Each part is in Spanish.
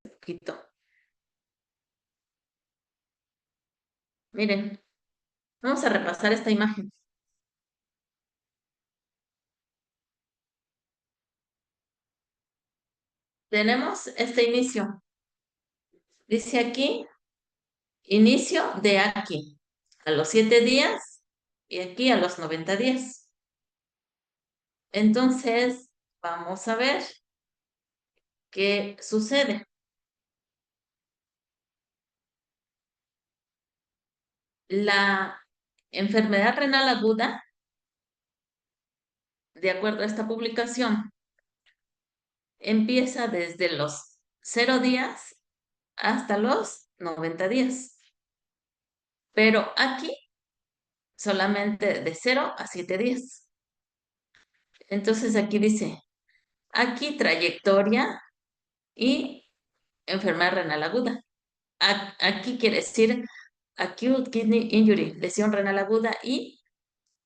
poquito. Miren, vamos a repasar esta imagen. Tenemos este inicio. Dice aquí, inicio de aquí, a los 7 días y aquí a los 90 días. Entonces, vamos a ver qué sucede. La enfermedad renal aguda, de acuerdo a esta publicación, empieza desde los 0 días hasta los 90 días. Pero aquí solamente de 0 a 7 días. Entonces aquí dice, aquí trayectoria y enfermedad renal aguda. Aquí quiere decir acute kidney injury, lesión renal aguda, y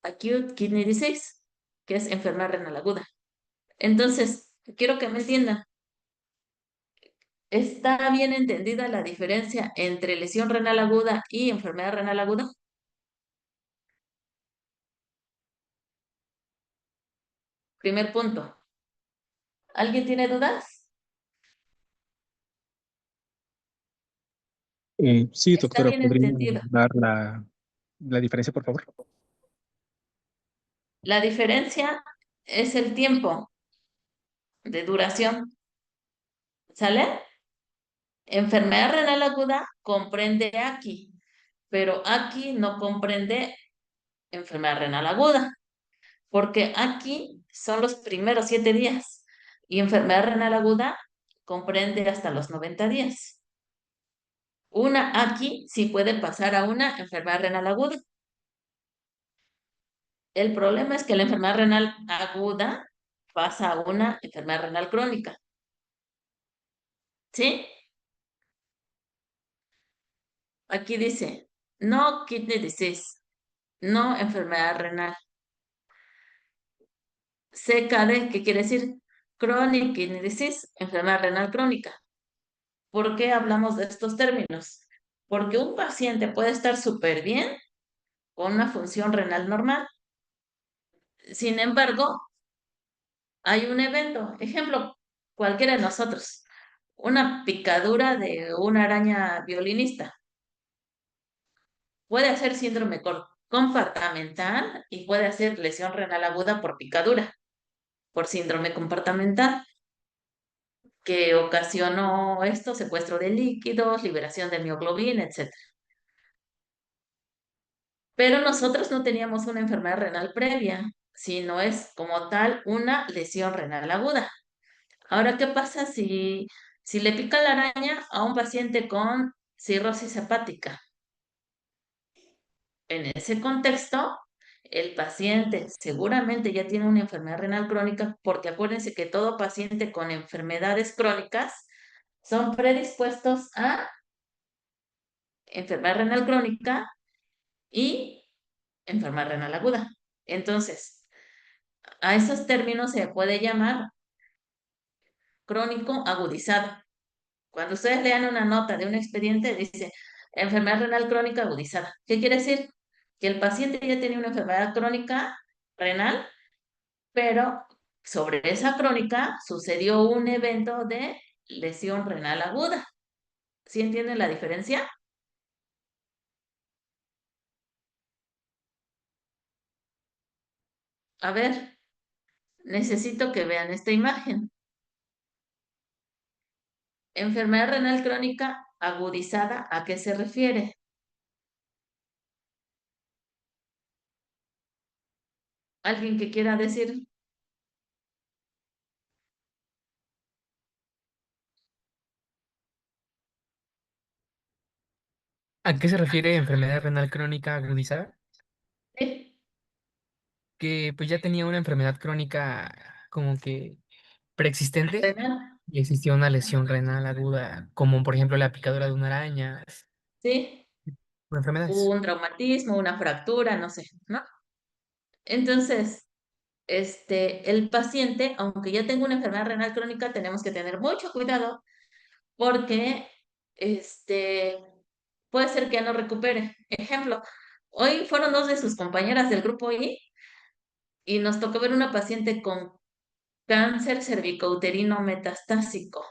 acute kidney disease, que es enfermedad renal aguda. Entonces, quiero que me entiendan. ¿Está bien entendida la diferencia entre lesión renal aguda y enfermedad renal aguda? Primer punto. ¿Alguien tiene dudas? Sí, ¿Está doctora, bien ¿podría entendido? dar la diferencia, por favor? La diferencia es el tiempo de duración. ¿Sale? Enfermedad renal aguda comprende aquí, pero aquí no comprende enfermedad renal aguda, porque aquí son los primeros 7 días y enfermedad renal aguda comprende hasta los 90 días. Una aquí sí puede pasar a una enfermedad renal aguda. El problema es que la enfermedad renal aguda pasa a una enfermedad renal crónica. ¿Sí? Aquí dice, no kidney disease, no enfermedad renal. CKD, ¿qué quiere decir? Chronic Kidney Disease, enfermedad renal crónica. ¿Por qué hablamos de estos términos? Porque un paciente puede estar súper bien con una función renal normal. Sin embargo, hay un evento, ejemplo, cualquiera de nosotros, una picadura de una araña violinista. Puede hacer síndrome compartamental y puede hacer lesión renal aguda por picadura, por síndrome compartamental, que ocasionó esto, secuestro de líquidos, liberación de mioglobina, etcétera. Pero nosotros no teníamos una enfermedad renal previa, sino es como tal una lesión renal aguda. Ahora, ¿qué pasa si le pica la araña a un paciente con cirrosis hepática? En ese contexto, el paciente seguramente ya tiene una enfermedad renal crónica, porque acuérdense que todo paciente con enfermedades crónicas son predispuestos a enfermedad renal crónica y enfermedad renal aguda. Entonces, a esos términos se puede llamar crónico agudizado. Cuando ustedes lean una nota de un expediente, dice enfermedad renal crónica agudizada. ¿Qué quiere decir? Que el paciente ya tenía una enfermedad crónica renal, pero sobre esa crónica sucedió un evento de lesión renal aguda. ¿Sí entienden la diferencia? A ver, necesito que vean esta imagen. Enfermedad renal crónica agudizada, ¿a qué se refiere? ¿Alguien que quiera decir? ¿A qué se refiere enfermedad renal crónica agudizada? Sí, Que pues ya tenía una enfermedad crónica como que preexistente renal, y existía una lesión renal aguda, como por ejemplo la picadura de una araña sí, o enfermedades. un traumatismo, una fractura, no sé, ¿no? Entonces, el paciente, aunque ya tenga una enfermedad renal crónica, tenemos que tener mucho cuidado porque puede ser que ya no recupere. Ejemplo, hoy fueron 2 de sus compañeras del grupo I y nos tocó ver una paciente con cáncer cervicouterino metastásico.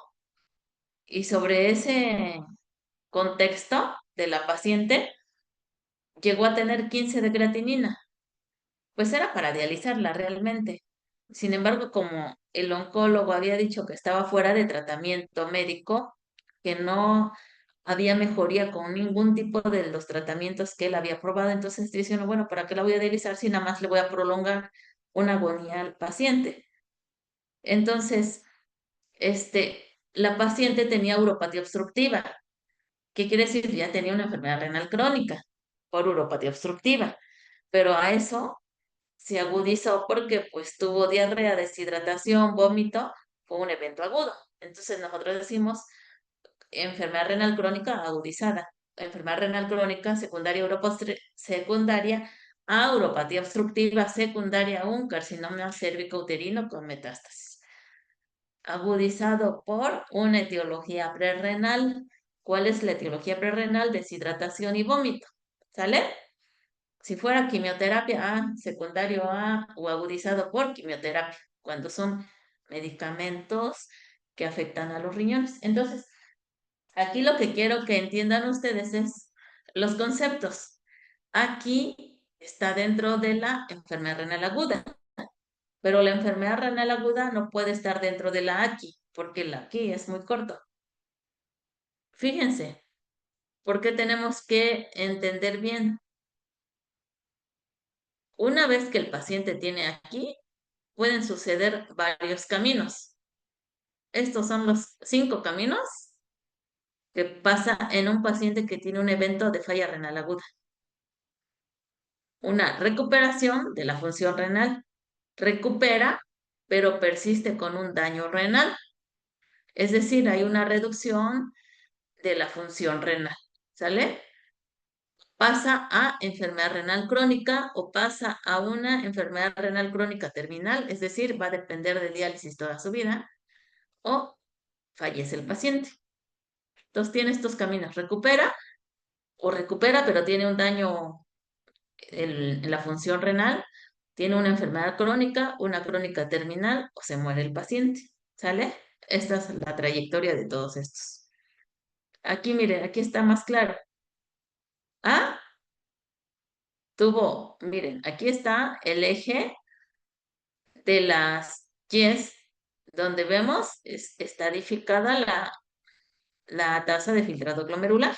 Y sobre ese contexto de la paciente, llegó a tener 15 de creatinina. Pues era para dializarla realmente. Sin embargo, como el oncólogo había dicho que estaba fuera de tratamiento médico, que no había mejoría con ningún tipo de los tratamientos que él había probado, entonces diciendo, bueno, ¿para qué la voy a dializar si nada más le voy a prolongar una agonía al paciente? Entonces, la paciente tenía uropatía obstructiva. ¿Qué quiere decir? Ya tenía una enfermedad renal crónica por uropatía obstructiva, pero a eso se agudizó porque pues tuvo diarrea, deshidratación, vómito, fue un evento agudo. Entonces nosotros decimos enfermedad renal crónica agudizada, enfermedad renal crónica secundaria a uropatía obstructiva secundaria a un carcinoma cérvico-uterino con metástasis. Agudizado por una etiología prerrenal. ¿Cuál es la etiología prerrenal? Deshidratación y vómito. ¿Sale? Si fuera quimioterapia A, secundario A o agudizado por quimioterapia, cuando son medicamentos que afectan a los riñones. Entonces, aquí lo que quiero que entiendan ustedes es los conceptos. Aquí está dentro de la enfermedad renal aguda, pero la enfermedad renal aguda no puede estar dentro de la aquí, porque la aquí es muy corto. Fíjense, porque tenemos que entender bien. Una vez que el paciente tiene aquí, pueden suceder varios caminos. Estos son los 5 caminos que pasa en un paciente que tiene un evento de falla renal aguda. Una recuperación de la función renal. Recupera, pero persiste con un daño renal. Es decir, hay una reducción de la función renal. ¿Sale? Pasa a enfermedad renal crónica o pasa a una enfermedad renal crónica terminal, es decir, va a depender de diálisis toda su vida, o fallece el paciente. Entonces tiene estos caminos, recupera, pero tiene un daño en la función renal, tiene una enfermedad crónica, una crónica terminal o se muere el paciente. ¿Sale? Esta es la trayectoria de todos estos. Aquí, miren, aquí está más claro. Ah, miren, aquí está el eje de las Yes, donde vemos estadificada la tasa de filtrado glomerular.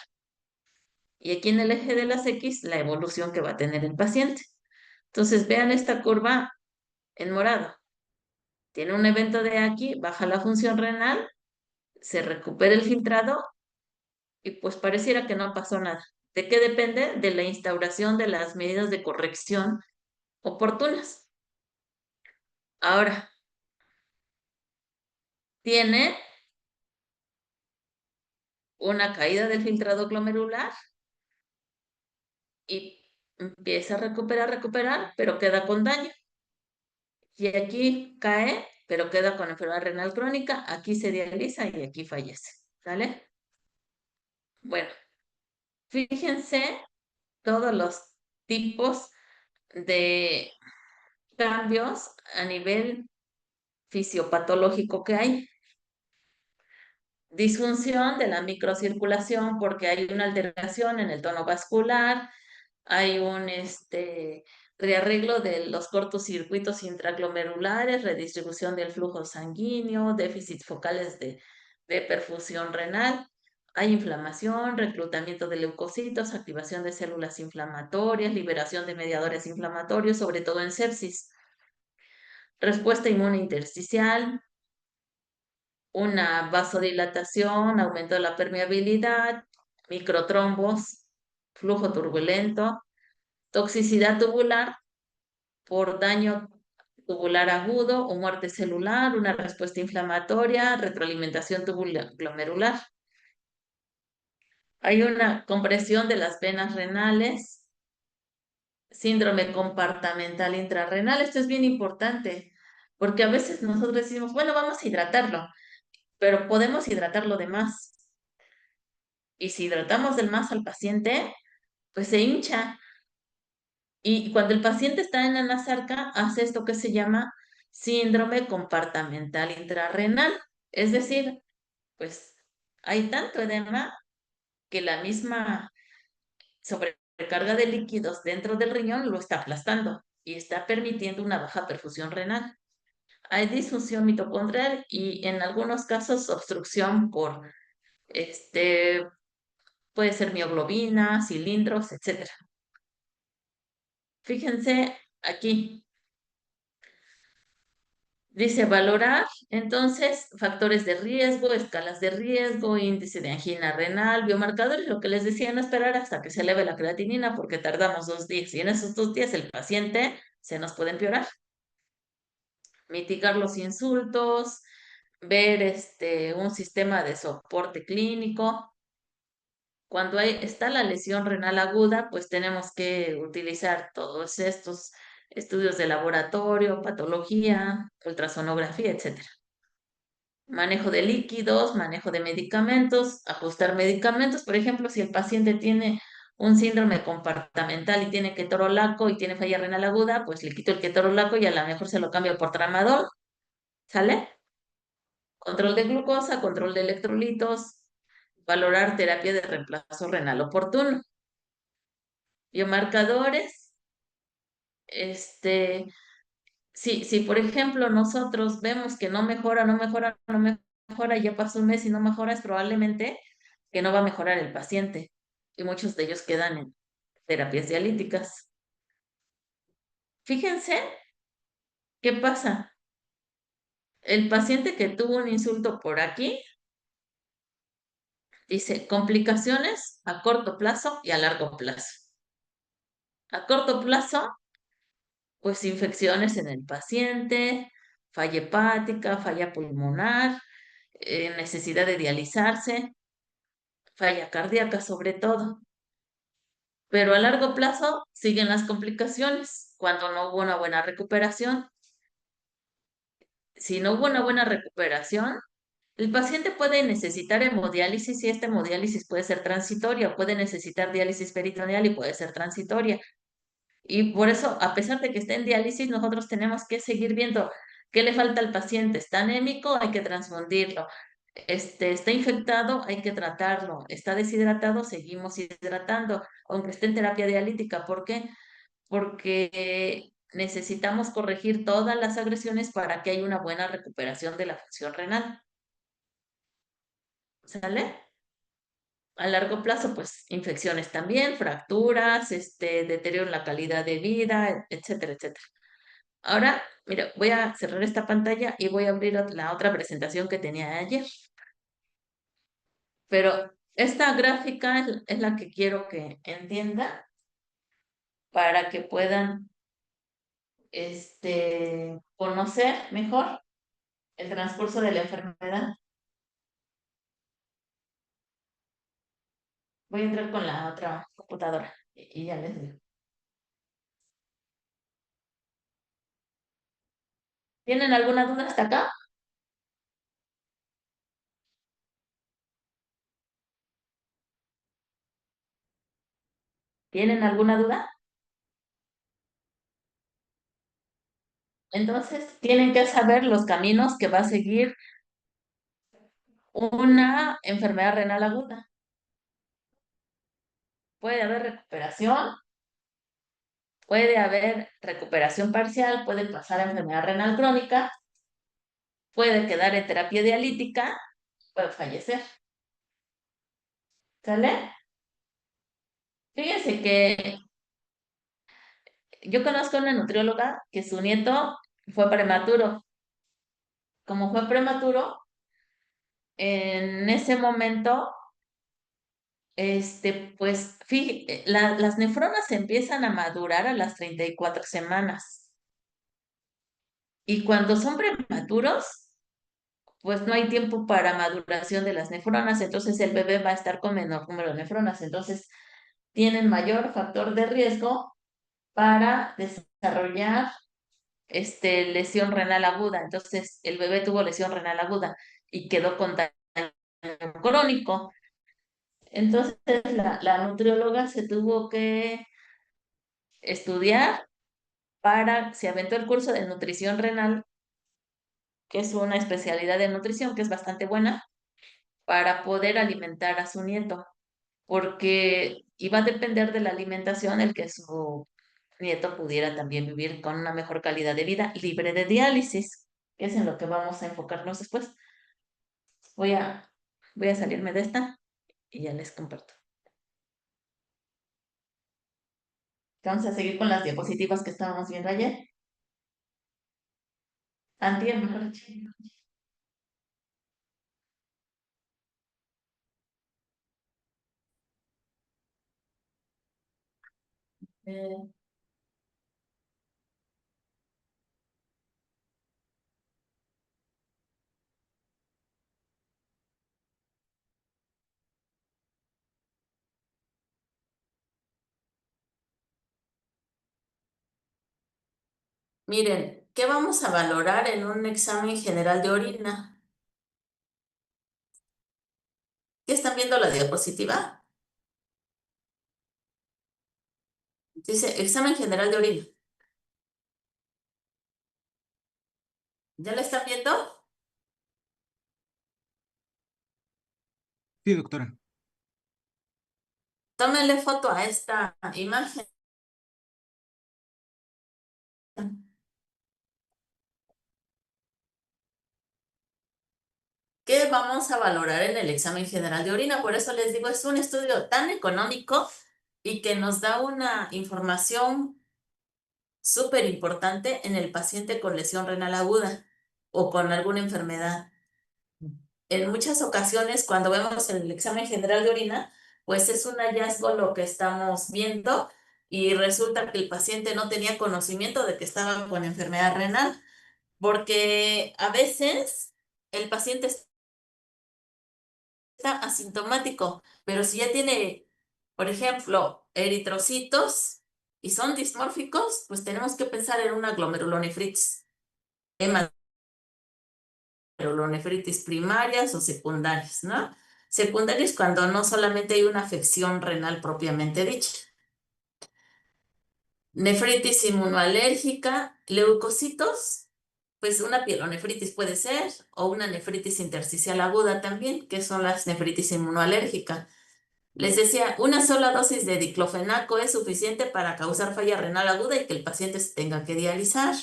Y aquí en el eje de las X, la evolución que va a tener el paciente. Entonces, vean esta curva en morado. Tiene un evento de aquí, baja la función renal, se recupera el filtrado y pues pareciera que no pasó nada. ¿De qué depende? De la instauración de las medidas de corrección oportunas. Ahora, tiene una caída del filtrado glomerular y empieza a recuperar, pero queda con daño. Y aquí cae, pero queda con enfermedad renal crónica, aquí se dializa y aquí fallece. ¿Sale? Bueno, fíjense todos los tipos de cambios a nivel fisiopatológico que hay. Disfunción de la microcirculación porque hay una alteración en el tono vascular, hay un rearreglo de los cortocircuitos intraglomerulares, redistribución del flujo sanguíneo, déficits focales de perfusión renal, hay inflamación, reclutamiento de leucocitos, activación de células inflamatorias, liberación de mediadores inflamatorios, sobre todo en sepsis, respuesta inmune intersticial, una vasodilatación, aumento de la permeabilidad, microtrombos, flujo turbulento, toxicidad tubular por daño tubular agudo o muerte celular, una respuesta inflamatoria, retroalimentación glomerular. Hay una compresión de las venas renales, síndrome compartamental intrarrenal. Esto es bien importante porque a veces nosotros decimos, bueno, vamos a hidratarlo, pero podemos hidratarlo de más. Y si hidratamos del más al paciente, pues se hincha. Y cuando el paciente está en anasarca, hace esto que se llama síndrome compartamental intrarrenal. Es decir, pues hay tanto edema que la misma sobrecarga de líquidos dentro del riñón lo está aplastando y está permitiendo una baja perfusión renal. Hay disfunción mitocondrial y en algunos casos obstrucción por, puede ser mioglobina, cilindros, etcétera. Fíjense aquí. Dice valorar, entonces, factores de riesgo, escalas de riesgo, índice de angina renal, biomarcadores, lo que les decía, no esperar hasta que se eleve la creatinina porque tardamos 2 días y en esos 2 días el paciente se nos puede empeorar. Mitigar los insultos, ver un sistema de soporte clínico. Cuando está la lesión renal aguda, pues tenemos que utilizar todos estos estudios de laboratorio, patología, ultrasonografía, etcétera. Manejo de líquidos, manejo de medicamentos, ajustar medicamentos. Por ejemplo, si el paciente tiene un síndrome compartamental y tiene ketorolaco y tiene falla renal aguda, pues le quito el ketorolaco y a lo mejor se lo cambio por tramadol. ¿Sale? Control de glucosa, control de electrolitos, valorar terapia de reemplazo renal oportuno. Biomarcadores, si por ejemplo nosotros vemos que no mejora, no mejora, no mejora, ya pasó un mes y no mejora, es probablemente que no va a mejorar el paciente. Y muchos de ellos quedan en terapias dialíticas. Fíjense qué pasa. El paciente que tuvo un insulto por aquí, dice complicaciones a corto plazo y a largo plazo. A corto plazo, pues infecciones en el paciente, falla hepática, falla pulmonar, necesidad de dializarse, falla cardíaca sobre todo. Pero a largo plazo siguen las complicaciones cuando no hubo una buena recuperación. Si no hubo una buena recuperación, el paciente puede necesitar hemodiálisis y esta hemodiálisis puede ser transitoria, puede necesitar diálisis peritoneal y puede ser transitoria. Y por eso, a pesar de que esté en diálisis, nosotros tenemos que seguir viendo qué le falta al paciente. Está anémico, hay que transfundirlo. Está infectado, hay que tratarlo. Está deshidratado, seguimos hidratando, aunque esté en terapia dialítica. ¿Por qué? Porque necesitamos corregir todas las agresiones para que haya una buena recuperación de la función renal. ¿Sale? A largo plazo, pues infecciones también, fracturas, deterioro en la calidad de vida, etcétera, etcétera. Ahora, mira, voy a cerrar esta pantalla y voy a abrir la otra presentación que tenía ayer. Pero esta gráfica es la que quiero que entiendan para que puedan conocer mejor el transcurso de la enfermedad. Voy a entrar con la otra computadora y ya les digo. ¿Tienen alguna duda hasta acá? ¿Tienen alguna duda? Entonces, tienen que saber los caminos que va a seguir una enfermedad renal aguda. Puede haber recuperación, puede haber recuperación parcial, puede pasar a enfermedad renal crónica, puede quedar en terapia dialítica, puede fallecer. ¿Sale? Fíjense que yo conozco a una nutrióloga que su nieto fue prematuro. Como fue prematuro, en ese momento, pues, las nefronas empiezan a madurar a las 34 semanas. Y cuando son prematuros, pues no hay tiempo para maduración de las nefronas, entonces el bebé va a estar con menor número de nefronas, entonces tienen mayor factor de riesgo para desarrollar lesión renal aguda. Entonces el bebé tuvo lesión renal aguda y quedó con daño crónico. Entonces la nutrióloga se tuvo que estudiar se aventó el curso de nutrición renal, que es una especialidad de nutrición que es bastante buena, para poder alimentar a su nieto, porque iba a depender de la alimentación el que su nieto pudiera también vivir con una mejor calidad de vida, libre de diálisis, que es en lo que vamos a enfocarnos después. Voy a, voy a salirme de esta y ya les comparto. Vamos a seguir con las diapositivas que estábamos viendo ayer. Antier, mejor dicho. Eh, Miren, ¿qué vamos a valorar en un examen general de orina? ¿Qué están viendo la diapositiva? Dice examen general de orina. ¿Ya la están viendo? Sí, doctora. Tómenle foto a esta imagen. ¿Qué vamos a valorar en el examen general de orina? Por eso les digo, es un estudio tan económico y que nos da una información súper importante en el paciente con lesión renal aguda o con alguna enfermedad. En muchas ocasiones, cuando vemos el examen general de orina, pues es un hallazgo lo que estamos viendo y resulta que el paciente no tenía conocimiento de que estaba con enfermedad renal, porque a veces el paciente está asintomático, pero si ya tiene, por ejemplo, eritrocitos y son dismórficos, pues tenemos que pensar en una glomerulonefritis, glomerulonefritis primarias o secundarias, ¿no? Secundarias cuando no solamente hay una afección renal propiamente dicha. Nefritis inmunoalérgica, leucocitos, pues una pielonefritis puede ser, o una nefritis intersticial aguda también, que son las nefritis inmunoalérgica. Les decía, una sola dosis de diclofenaco es suficiente para causar falla renal aguda y que el paciente se tenga que dializar,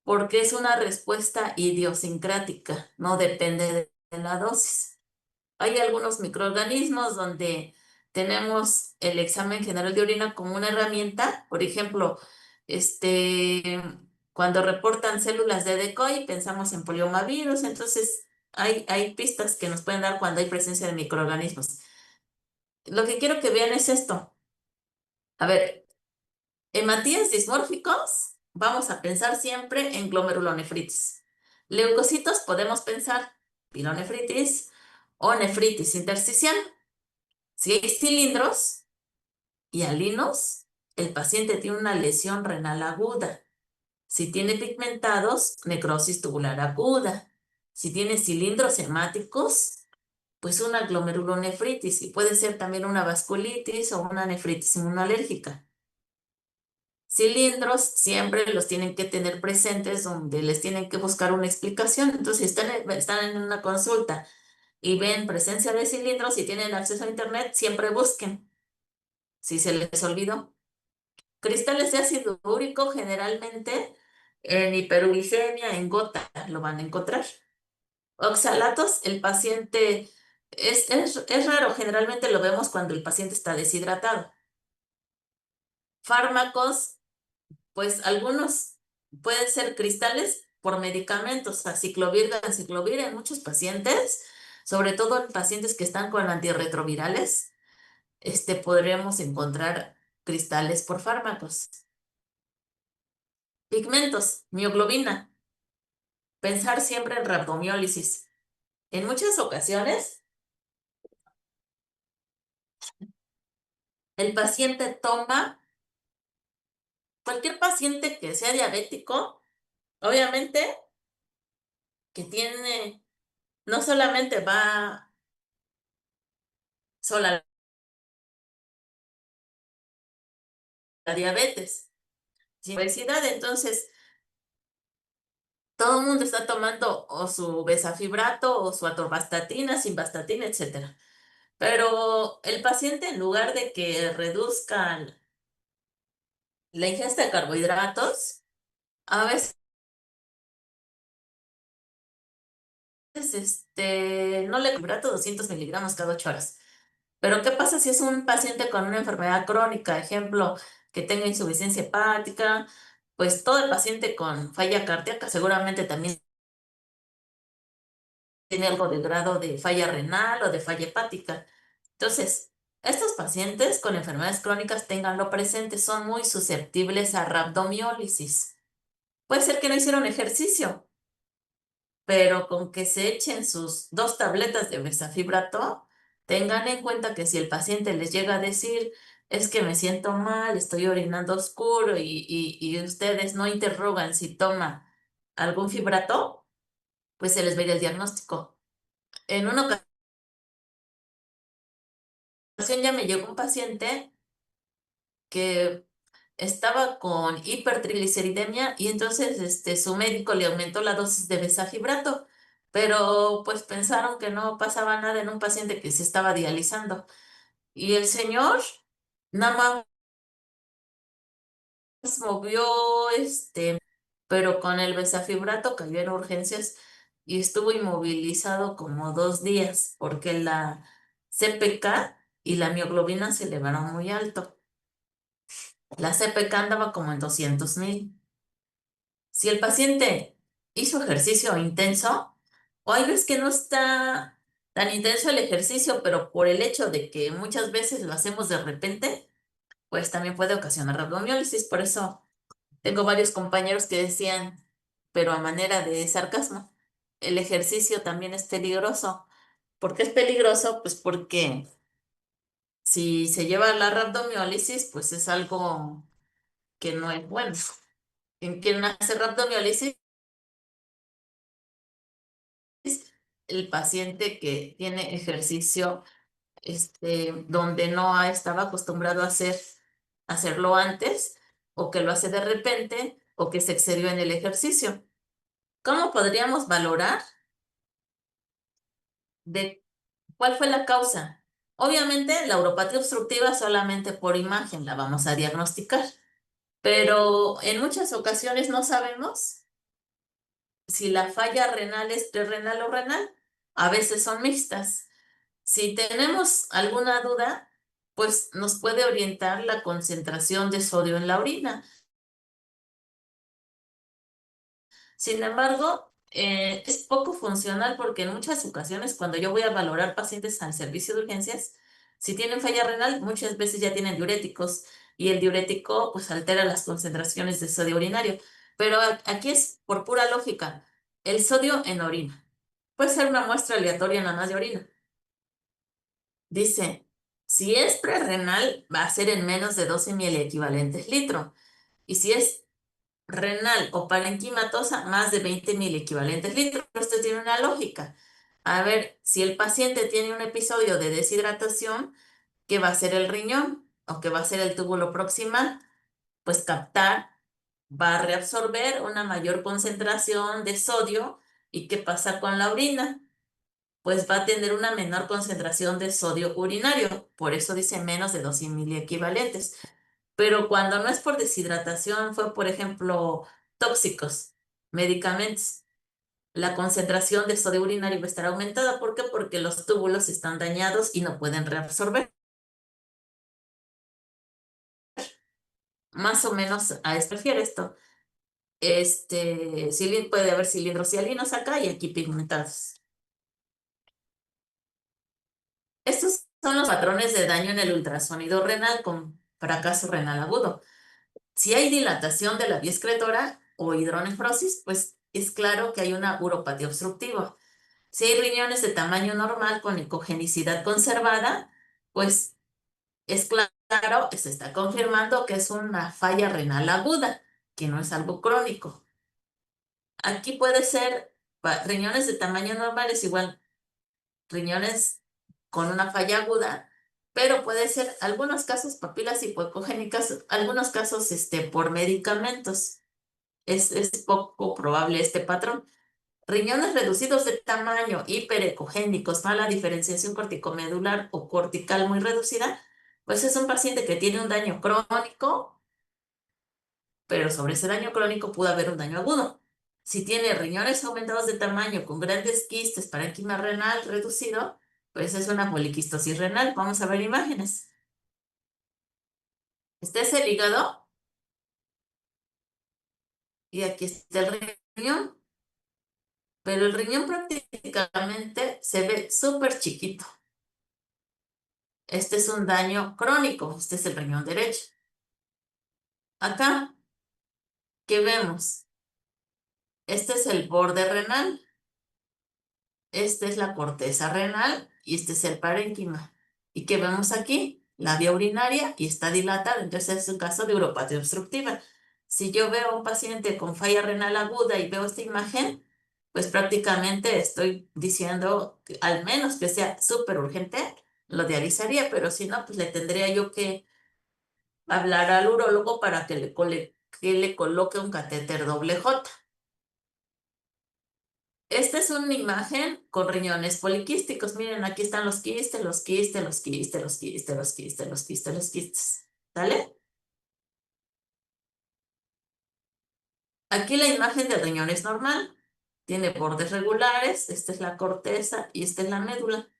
porque es una respuesta idiosincrática, no depende de la dosis. Hay algunos microorganismos donde tenemos el examen general de orina como una herramienta, por ejemplo, cuando reportan células de decoy, pensamos en poliomavirus, entonces hay pistas que nos pueden dar cuando hay presencia de microorganismos. Lo que quiero que vean es esto. A ver, hematíes dismórficos, vamos a pensar siempre en glomerulonefritis. Leucocitos, podemos pensar pilonefritis o nefritis intersticial. Si hay cilindros y alinos, el paciente tiene una lesión renal aguda. Si tiene pigmentados, necrosis tubular aguda. Si tiene cilindros hemáticos, pues una glomerulonefritis y puede ser también una vasculitis o una nefritis inmunolérgica. Cilindros siempre los tienen que tener presentes donde les tienen que buscar una explicación. Entonces, si están en una consulta y ven presencia de cilindros y tienen acceso a internet, siempre busquen. Si se les olvidó. Cristales de ácido úrico generalmente en hiperuricemia, en gota, lo van a encontrar. Oxalatos, el paciente, es raro, generalmente lo vemos cuando el paciente está deshidratado. Fármacos, pues algunos pueden ser cristales por medicamentos, aciclovir, ganciclovir en muchos pacientes, sobre todo en pacientes que están con antirretrovirales, podremos encontrar cristales por fármacos. Pigmentos, mioglobina, pensar siempre en rhabdomiólisis. En muchas ocasiones, el paciente toma, cualquier paciente que sea diabético, obviamente que tiene, no solamente va sola la diabetes, sin obesidad. Entonces, todo el mundo está tomando o su besafibrato o su atorvastatina, simvastatina, etcétera. Pero el paciente, en lugar de que reduzcan la ingesta de carbohidratos, a veces no le carbohidrato 200 miligramos cada 8 horas. Pero ¿qué pasa si es un paciente con una enfermedad crónica? Ejemplo, que tenga insuficiencia hepática, pues todo el paciente con falla cardíaca seguramente también tiene algo de grado de falla renal o de falla hepática. Entonces, estos pacientes con enfermedades crónicas, tenganlo presente, son muy susceptibles a rabdomiólisis. Puede ser que no hicieron ejercicio, pero con que se echen sus 2 tabletas de besafibrato, tengan en cuenta que si el paciente les llega a decir, es que me siento mal, estoy orinando oscuro y ustedes no interrogan si toma algún fibrato, pues se les va a ir el diagnóstico. En una ocasión ya me llegó un paciente que estaba con hipertrigliceridemia y entonces su médico le aumentó la dosis de besafibrato, pero pues pensaron que no pasaba nada en un paciente que se estaba dializando. Y el señor nada más movió, pero con el besafibrato cayó en urgencias y estuvo inmovilizado como 2 días porque la CPK y la mioglobina se elevaron muy alto. La CPK andaba como en 200,000. Si el paciente hizo ejercicio intenso, o hay veces que no está tan intenso el ejercicio, pero por el hecho de que muchas veces lo hacemos de repente, pues también puede ocasionar rabdomiólisis. Por eso tengo varios compañeros que decían, pero a manera de sarcasmo, el ejercicio también es peligroso. ¿Por qué es peligroso? Pues porque si se lleva la rabdomiólisis, pues es algo que no es bueno. En quien hace rabdomiólisis, el paciente que tiene ejercicio donde no estaba acostumbrado a hacerlo antes, o que lo hace de repente, o que se excedió en el ejercicio. ¿Cómo podríamos valorar de cuál fue la causa? Obviamente, la uropatía obstructiva solamente por imagen la vamos a diagnosticar, pero en muchas ocasiones no sabemos si la falla renal es renal o renal. A veces son mixtas. Si tenemos alguna duda, pues nos puede orientar la concentración de sodio en la orina. Sin embargo, es poco funcional porque en muchas ocasiones cuando yo voy a valorar pacientes al servicio de urgencias, si tienen falla renal, muchas veces ya tienen diuréticos y el diurético pues altera las concentraciones de sodio urinario. Pero aquí es por pura lógica, el sodio en orina. Puede ser una muestra aleatoria nada más de orina. Dice, si es prerrenal, va a ser en menos de 12 miliequivalentes litro. Y si es renal o parenquimatosa, más de 20 miliequivalentes litro. Esto tiene una lógica. A ver, si el paciente tiene un episodio de deshidratación, ¿qué va a hacer el riñón? ¿O qué va a hacer el túbulo proximal? Pues captar, va a reabsorber una mayor concentración de sodio. ¿Y qué pasa con la orina? Pues va a tener una menor concentración de sodio urinario, por eso dice menos de 200 miliequivalentes. Pero cuando no es por deshidratación, fue, por ejemplo, tóxicos, medicamentos, la concentración de sodio urinario va a estar aumentada. ¿Por qué? Porque los túbulos están dañados y no pueden reabsorber. Más o menos a esto refiere esto. Puede haber cilindros hialinos acá y aquí pigmentados. Estos son los patrones de daño en el ultrasonido renal con fracaso renal agudo. Si hay dilatación de la vía excretora o hidronefrosis, pues es claro que hay una uropatía obstructiva. Si hay riñones de tamaño normal con ecogenicidad conservada, pues es claro que se está confirmando que es una falla renal aguda, que no es algo crónico. Aquí puede ser riñones de tamaño normal, es igual riñones con una falla aguda, pero puede ser algunos casos papilas hipoecogénicas, algunos casos por medicamentos. Es poco probable este patrón. Riñones reducidos de tamaño, hiperecogénicos, mala diferenciación corticomedular o cortical muy reducida, pues es un paciente que tiene un daño crónico, pero sobre ese daño crónico pudo haber un daño agudo. Si tiene riñones aumentados de tamaño con grandes quistes, parénquima renal reducido, pues es una poliquistosis renal. Vamos a ver imágenes. Este es el hígado y aquí está el riñón, pero el riñón prácticamente se ve súper chiquito. Este es un daño crónico, este es el riñón derecho. Acá, ¿qué vemos? Este es el borde renal, esta es la corteza renal y este es el parénquima. ¿Y qué vemos aquí? La vía urinaria y está dilatada, entonces es un caso de uropatía obstructiva. Si yo veo a un paciente con falla renal aguda y veo esta imagen, pues prácticamente estoy diciendo que al menos que sea súper urgente, lo dializaría, pero si no, pues le tendría yo que hablar al urólogo para que le coloque un catéter doble J. Esta es una imagen con riñones poliquísticos. Miren, aquí están los quistes, los quistes, los quistes, los quistes, los quistes, los quistes, los quistes. ¿Sale? Aquí la imagen del riñón es normal. Tiene bordes regulares. Esta es la corteza y esta es la médula.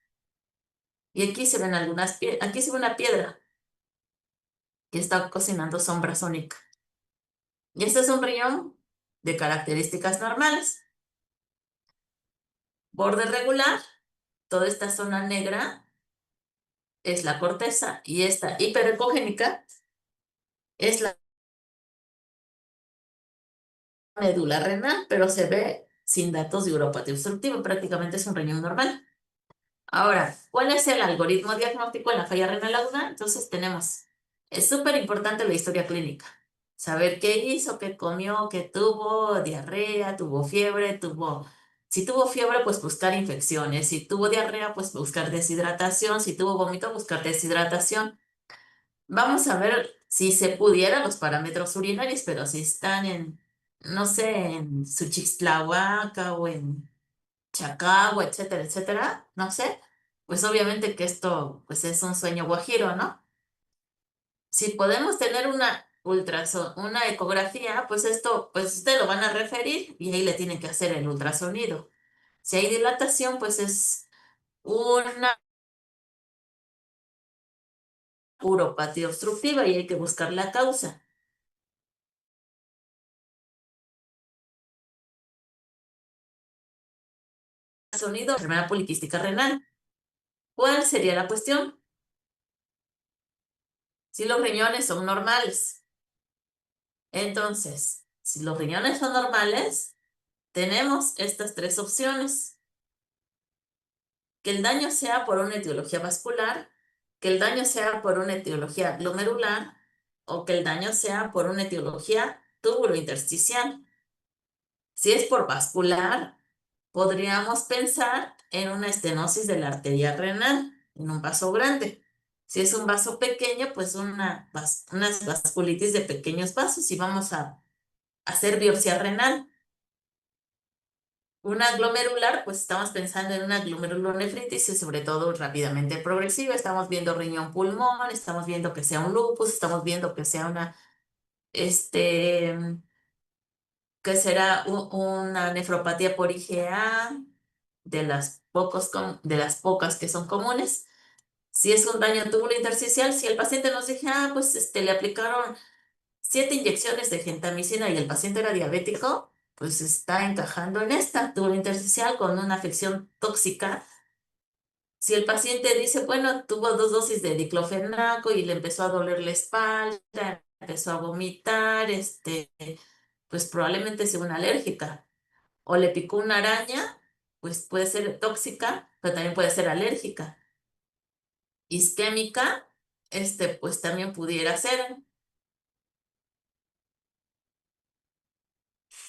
Y aquí se ven aquí se ve una piedra que está cocinando sombra sónica. Y este es un riñón de características normales. Borde regular. Toda esta zona negra es la corteza y esta hiperecogénica es la médula renal, pero se ve sin datos de uropatía obstructiva, prácticamente es un riñón normal. Ahora, ¿cuál es el algoritmo diagnóstico en la falla renal aguda? Entonces es súper importante la historia clínica, saber qué hizo, qué comió, qué tuvo, diarrea, tuvo fiebre, si tuvo fiebre, pues buscar infecciones, si tuvo diarrea, pues buscar deshidratación, si tuvo vómito, buscar deshidratación. Vamos a ver si se pudiera los parámetros urinarios, pero si están no sé, en Suchixtlahuaca o en Chacagua, etcétera, etcétera, no sé, pues obviamente que esto pues es un sueño guajiro, ¿no? Si podemos tener una ecografía, pues esto, pues usted lo van a referir y ahí le tienen que hacer el ultrasonido. Si hay dilatación, pues es una uropatía obstructiva y hay que buscar la causa. Sonido, enfermedad poliquística renal. ¿Cuál sería la cuestión? Si los riñones son normales. Entonces, si los riñones son normales, tenemos estas tres opciones. Que el daño sea por una etiología vascular, que el daño sea por una etiología glomerular o que el daño sea por una etiología tubulointersticial. Si es por vascular, podríamos pensar en una estenosis de la arteria renal, en un vaso grande. Si es un vaso pequeño, pues unas vasculitis de pequeños vasos y vamos a hacer biopsia renal. Una glomerular, pues estamos pensando en una glomerulonefritis y sobre todo rápidamente progresiva. Estamos viendo riñón pulmón, estamos viendo que sea un lupus, estamos viendo que sea que será una nefropatía por IgA, de las pocas que son comunes. Si es un daño túbulo intersticial, si el paciente nos dice, pues le aplicaron 7 inyecciones de gentamicina y el paciente era diabético, pues está encajando en esta túbulo intersticial con una afección tóxica. Si el paciente dice, bueno, tuvo 2 dosis de diclofenaco y le empezó a doler la espalda, empezó a vomitar, pues probablemente sea una alérgica. O le picó una araña, pues puede ser tóxica, pero también puede ser alérgica. Isquémica, pues también pudiera ser.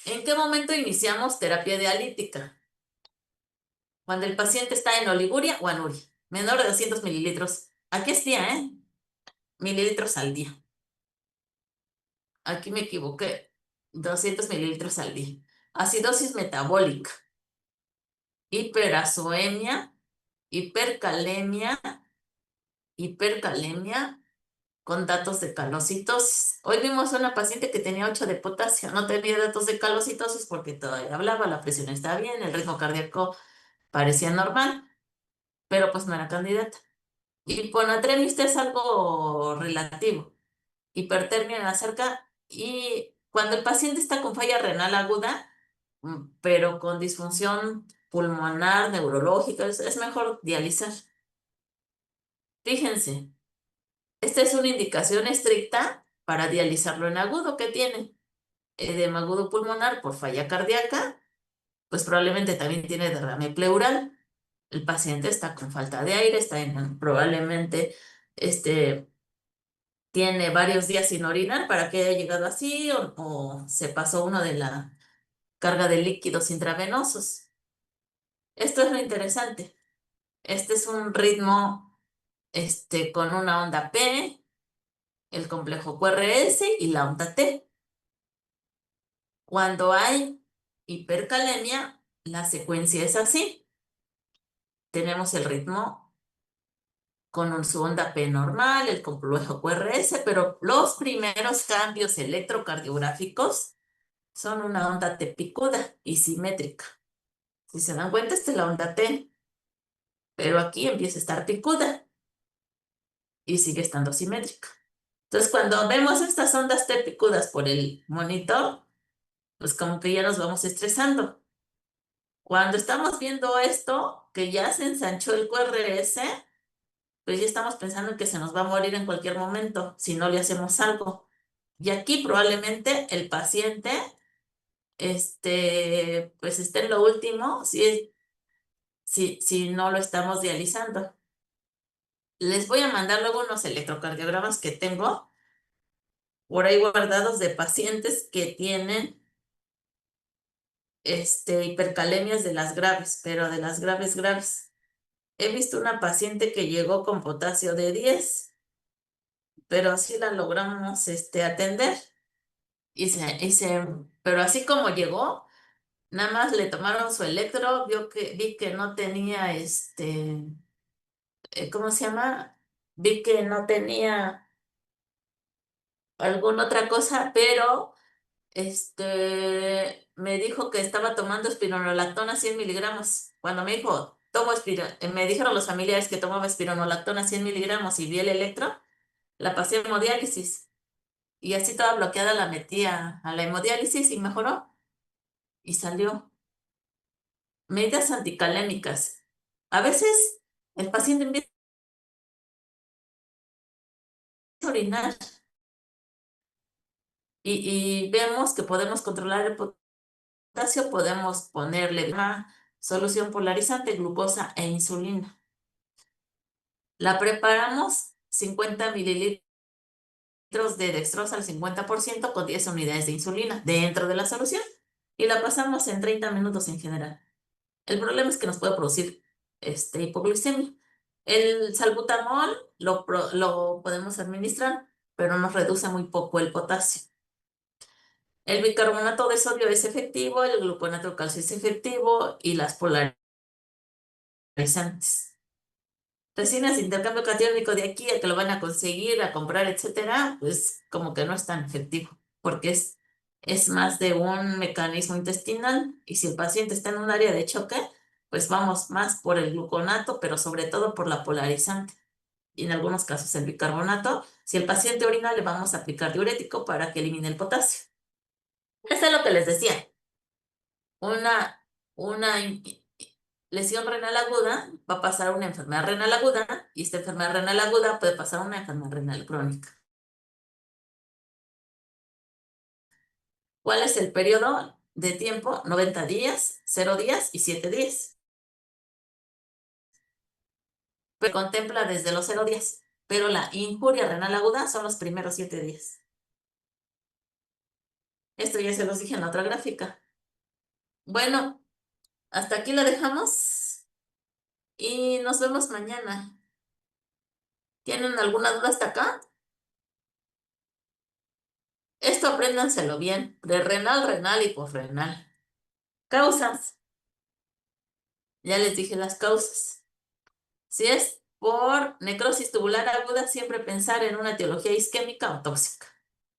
¿En qué momento iniciamos terapia dialítica? Cuando el paciente está en oliguria o anuria, menor de 200 mililitros. Aquí es día, ¿eh? Mililitros al día. Aquí me equivoqué. 200 mililitros al día. Acidosis metabólica, hiperazoemia, hipercalemia, hipercalemia con datos de calocitosis. Hoy vimos a una paciente que tenía 8 de potasio, no tenía datos de calocitosis porque todavía hablaba, la presión estaba bien, el ritmo cardíaco parecía normal, pero pues no era candidata. Hiponatremia es algo relativo. Hipertermia en la cerca y cuando el paciente está con falla renal aguda, pero con disfunción pulmonar, neurológica, es mejor dializar. Fíjense, esta es una indicación estricta para dializarlo en agudo. ¿Qué tiene? Edema agudo pulmonar por falla cardíaca, pues probablemente también tiene derrame pleural. El paciente está con falta de aire, probablemente este, tiene varios días sin orinar para que haya llegado así o se pasó uno de la carga de líquidos intravenosos. Esto es lo interesante. Este es un ritmo con una onda P, el complejo QRS y la onda T. Cuando hay hipercalemia, la secuencia es así. Tenemos el ritmo con su onda P normal, el complejo QRS, pero los primeros cambios electrocardiográficos son una onda T picuda y simétrica. Si se dan cuenta, esta es la onda T, pero aquí empieza a estar picuda y sigue estando simétrica. Entonces, cuando vemos estas ondas T picudas por el monitor, pues como que ya nos vamos estresando. Cuando estamos viendo esto, que ya se ensanchó el QRS, pues ya estamos pensando que se nos va a morir en cualquier momento si no le hacemos algo. Y aquí probablemente el paciente, pues esté en lo último, si no lo estamos dializando. Les voy a mandar luego unos electrocardiogramas que tengo por ahí guardados de pacientes que tienen hipercalemias de las graves, pero de las graves graves. He visto una paciente que llegó con potasio de 10, pero sí la logramos atender. Pero así como llegó, nada más le tomaron su electro, vi que no tenía ¿cómo se llama? Vi que no tenía alguna otra cosa, pero me dijo que estaba tomando espironolactona 100 miligramos. Cuando me dijo, me dijeron los familiares que tomaba espironolactona 100 miligramos y vi el electro, la pasé a hemodiálisis. Y así toda bloqueada la metí a la hemodiálisis y mejoró. Y salió. Medidas anticalémicas. A veces el paciente empieza a orinar y vemos que podemos controlar el potasio, podemos ponerle una solución polarizante, glucosa e insulina. La preparamos 50 mililitros de dextrosa al 50% con 10 unidades de insulina dentro de la solución y la pasamos en 30 minutos en general. El problema es que nos puede producir hipoglucemia. El salbutamol lo podemos administrar, pero nos reduce muy poco el potasio. El bicarbonato de sodio es efectivo, el gluconato de calcio es efectivo y las polarizantes. Resinas de intercambio catiónico de aquí a que lo van a conseguir, a comprar, etcétera, pues como que no es tan efectivo, porque es más de un mecanismo intestinal y si el paciente está en un área de choque, pues vamos más por el gluconato, pero sobre todo por la polarizante. Y en algunos casos el bicarbonato. Si el paciente orina, le vamos a aplicar diurético para que elimine el potasio. Eso es lo que les decía. Una lesión renal aguda va a pasar a una enfermedad renal aguda y esta enfermedad renal aguda puede pasar a una enfermedad renal crónica. ¿Cuál es el periodo de tiempo? 90 días, 0 días y 7 días. Pero contempla desde los 0 días, pero la injuria renal aguda son los primeros 7 días. Esto ya se los dije en la otra gráfica. Bueno, hasta aquí lo dejamos y nos vemos mañana. ¿Tienen alguna duda hasta acá? Esto apréndanselo bien. Prerrenal, renal y posrenal. Causas. Ya les dije las causas. Si es por necrosis tubular aguda, siempre pensar en una etiología isquémica o tóxica.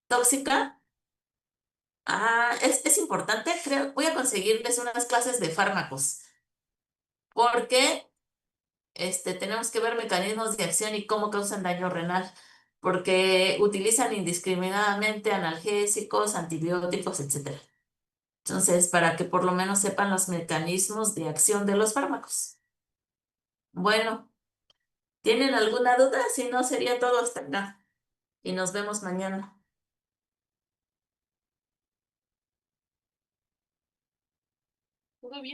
Tóxica, es importante, creo. Voy a conseguirles unas clases de fármacos, porque tenemos que ver mecanismos de acción y cómo causan daño renal, porque utilizan indiscriminadamente analgésicos, antibióticos, etcétera. Entonces, para que por lo menos sepan los mecanismos de acción de los fármacos. Bueno, ¿tienen alguna duda? Si no, sería todo hasta acá. Y nos vemos mañana. Todo bien.